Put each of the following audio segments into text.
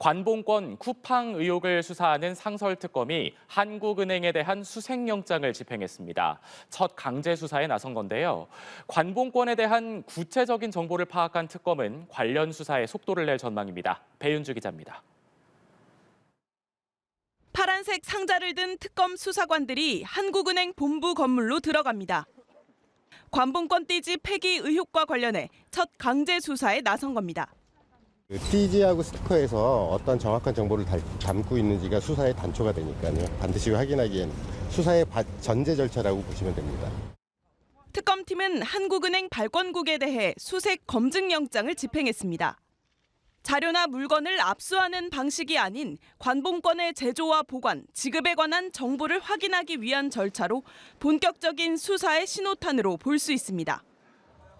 관봉권 쿠팡 의혹을 수사하는 상설특검이 한국은행에 대한 수색영장을 집행했습니다. 첫 강제 수사에 나선 건데요. 관봉권에 대한 구체적인 정보를 파악한 특검은 관련 수사에 속도를 낼 전망입니다. 배윤주 기자입니다. 파란색 상자를 든 특검 수사관들이 한국은행 본부 건물로 들어갑니다. 관봉권 띠지 폐기 의혹과 관련해 첫 강제 수사에 나선 겁니다. 띠지하고 스티커에서 어떤 정확한 정보를 담고 있는지가 수사의 단초가 되니까요. 반드시 확인하기엔 수사의 전제 절차라고 보시면 됩니다. 특검팀은 한국은행 발권국에 대해 수색 검증영장을 집행했습니다. 자료나 물건을 압수하는 방식이 아닌 관봉권의 제조와 보관, 지급에 관한 정보를 확인하기 위한 절차로 본격적인 수사의 신호탄으로 볼 수 있습니다.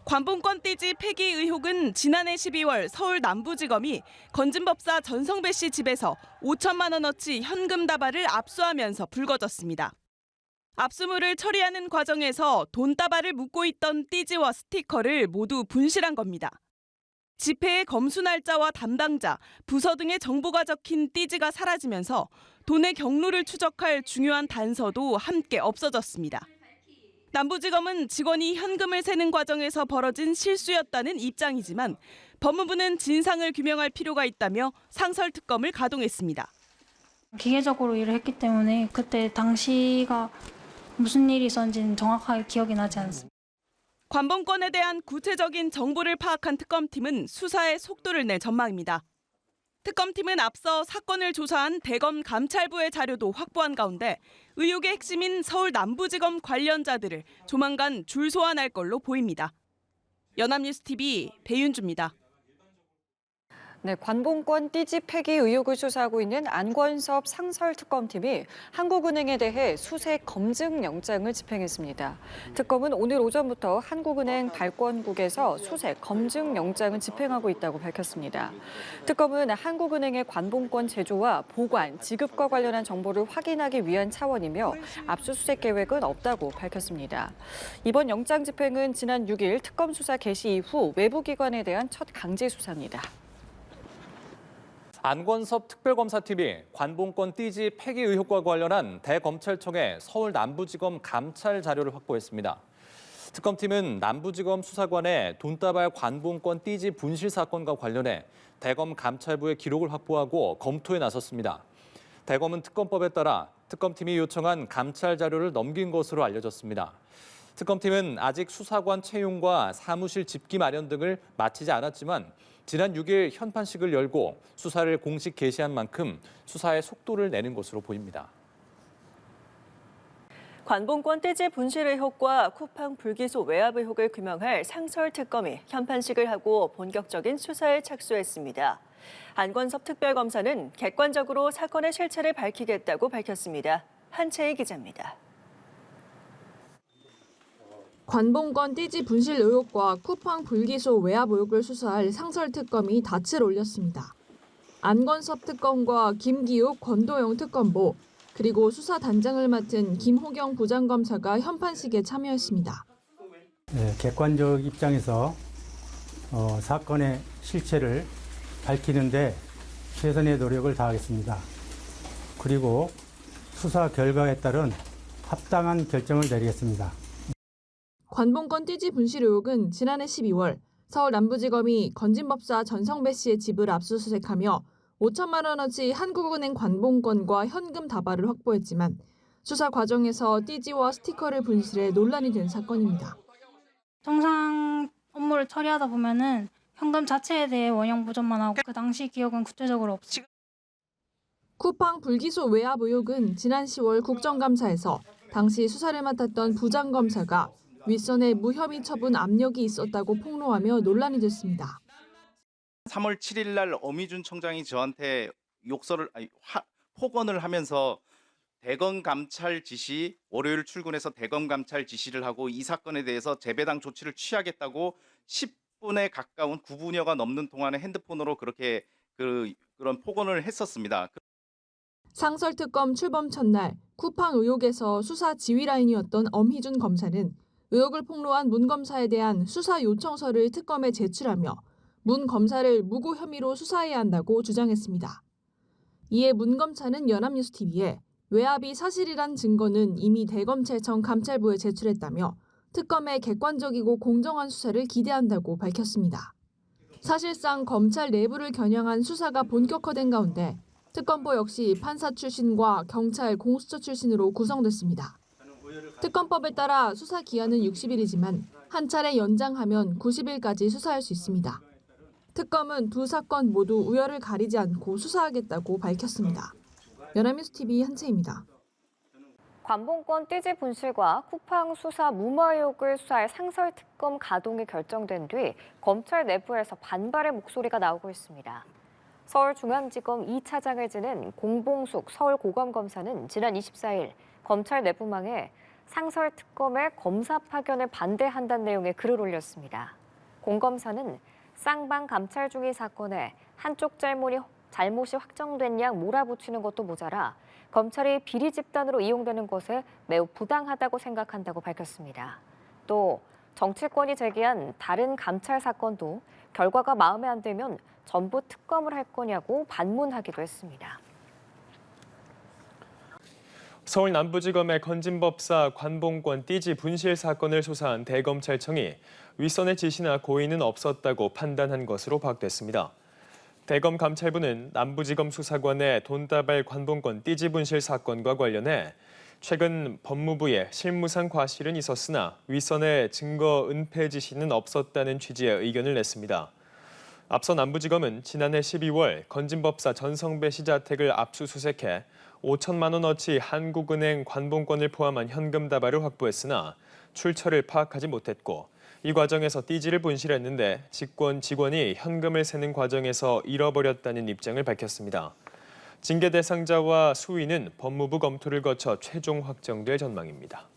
관봉권 띠지 폐기 의혹은 지난해 12월 서울 남부지검이 건진법사 전성배 씨 집에서 5천만 원어치 현금 다발을 압수하면서 불거졌습니다. 압수물을 처리하는 과정에서 돈다발을 묻고 있던 띠지와 스티커를 모두 분실한 겁니다. 지폐의 검수 날짜와 담당자, 부서 등의 정보가 적힌 띠지가 사라지면서 돈의 경로를 추적할 중요한 단서도 함께 없어졌습니다. 남부지검은 직원이 현금을 세는 과정에서 벌어진 실수였다는 입장이지만 법무부는 진상을 규명할 필요가 있다며 상설특검을 가동했습니다. 기계적으로 일을 했기 때문에 그때 당시가 무슨 일이 있었는지는 정확하게 기억이 나지 않습니다. 관봉권에 대한 구체적인 정보를 파악한 특검팀은 수사에 속도를 낼 전망입니다. 특검팀은 앞서 사건을 조사한 대검 감찰부의 자료도 확보한 가운데 의혹의 핵심인 서울 남부지검 관련자들을 조만간 줄 소환할 걸로 보입니다. 연합뉴스TV 배윤주입니다. 네, 관봉권 띠지 폐기 의혹을 수사하고 있는 안권섭 상설특검팀이 한국은행에 대해 수색 검증 영장을 집행했습니다. 특검은 오늘 오전부터 한국은행 발권국에서 수색 검증 영장을 집행하고 있다고 밝혔습니다. 특검은 한국은행의 관봉권 제조와 보관, 지급과 관련한 정보를 확인하기 위한 차원이며 압수수색 계획은 없다고 밝혔습니다. 이번 영장 집행은 지난 6일 특검 수사 개시 이후 외부기관에 대한 첫 강제 수사입니다. 안권섭 특별검사팀이 관봉권 띠지 폐기 의혹과 관련한 대검찰청의 서울 남부지검 감찰 자료를 확보했습니다. 특검팀은 남부지검 수사관의 돈다발 관봉권 띠지 분실 사건과 관련해 대검 감찰부의 기록을 확보하고 검토에 나섰습니다. 대검은 특검법에 따라 특검팀이 요청한 감찰 자료를 넘긴 것으로 알려졌습니다. 특검팀은 아직 수사관 채용과 사무실 집기 마련 등을 마치지 않았지만 지난 6일 현판식을 열고 수사를 공식 개시한 만큼 수사에 속도를 내는 것으로 보입니다. 관봉권 떼지 분실 의혹과 쿠팡 불기소 외압 의혹을 규명할 상설특검이 현판식을 하고 본격적인 수사에 착수했습니다. 안권섭 특별검사는 객관적으로 사건의 실체를 밝히겠다고 밝혔습니다. 한채희 기자입니다. 관봉권 띠지 분실 의혹과 쿠팡 불기소 외압 의혹을 수사할 상설특검이 닻을 올렸습니다. 안권섭 특검과 김기욱, 권도영 특검보, 그리고 수사단장을 맡은 김호경 부장검사가 현판식에 참여했습니다. 네, 객관적 입장에서 사건의 실체를 밝히는 데 최선의 노력을 다하겠습니다. 그리고 수사 결과에 따른 합당한 결정을 내리겠습니다. 관봉권 띠지 분실 의혹은 지난해 12월 서울 남부지검이 건진법사 전성배 씨의 집을 압수수색하며 5천만 원어치 한국은행 관봉권과 현금 다발을 확보했지만 수사 과정에서 띠지와 스티커를 분실해 논란이 된 사건입니다. 통상 업무를 처리하다 보면은 현금 자체에 대해 원형 보존만 하고 그 당시 기억은 구체적으로 없습니다. 쿠팡 불기소 외압 의혹은 지난 10월 국정감사에서 당시 수사를 맡았던 부장검사가 윗선에 무혐의 처분 압력이 있었다고 폭로하며 논란이 됐습니다. 3월 7일 날 어미준 청장이 저한테 폭언을 하면서 대검 감찰 지시, 월요일 출근해서 대검 감찰 지시를 하고 이 사건에 대해서 재배당 조치를 취하겠다고 10분에 가까운 9분여가 넘는 동안에 핸드폰으로 그렇게 그런 폭언을 했었습니다. 상설특검 출범 첫날 쿠팡 의혹에서 수사 지휘라인이었던 엄희준 검사는 의혹을 폭로한 문 검사에 대한 수사 요청서를 특검에 제출하며 문 검사를 무고 혐의로 수사해야 한다고 주장했습니다. 이에 문검찰은 연합뉴스TV에 외압이 사실이란 증거는 이미 대검찰청 감찰부에 제출했다며 특검의 객관적이고 공정한 수사를 기대한다고 밝혔습니다. 사실상 검찰 내부를 겨냥한 수사가 본격화된 가운데 특검보 역시 판사 출신과 경찰 공수처 출신으로 구성됐습니다. 특검법에 따라 수사 기한은 60일이지만 한 차례 연장하면 90일까지 수사할 수 있습니다. 특검은 두 사건 모두 우열을 가리지 않고 수사하겠다고 밝혔습니다. 연합뉴스TV 한채입니다. 관봉권 띠지 분실과 쿠팡 수사 무마 의혹을 수사할 상설특검 가동이 결정된 뒤 검찰 내부에서 반발의 목소리가 나오고 있습니다. 서울중앙지검 2차장을 지낸 공봉숙 서울고검검사는 지난 24일 검찰 내부망에 상설특검의 검사 파견을 반대한다는 내용의 글을 올렸습니다. 공 검사는 쌍방 감찰 중인 사건에 한쪽 잘못이 확정된 양 몰아붙이는 것도 모자라 검찰이 비리 집단으로 이용되는 것에 매우 부당하다고 생각한다고 밝혔습니다. 또 정치권이 제기한 다른 감찰 사건도 결과가 마음에 안 들면 전부 특검을 할 거냐고 반문하기도 했습니다. 서울 남부지검의 건진법사 관봉권 띠지 분실 사건을 수사한 대검찰청이 윗선의 지시나 고의는 없었다고 판단한 것으로 파악됐습니다. 대검 감찰부는 남부지검 수사관의 돈다발 관봉권 띠지 분실 사건과 관련해 최근 법무부에 실무상 과실은 있었으나 윗선의 증거 은폐 지시는 없었다는 취지의 의견을 냈습니다. 앞서 남부지검은 지난해 12월 건진법사 전성배 씨 자택을 압수수색해 5천만 원어치 한국은행 관봉권을 포함한 현금 다발을 확보했으나 출처를 파악하지 못했고 이 과정에서 띠지를 분실했는데 직원이 현금을 세는 과정에서 잃어버렸다는 입장을 밝혔습니다. 징계 대상자와 수위는 법무부 검토를 거쳐 최종 확정될 전망입니다.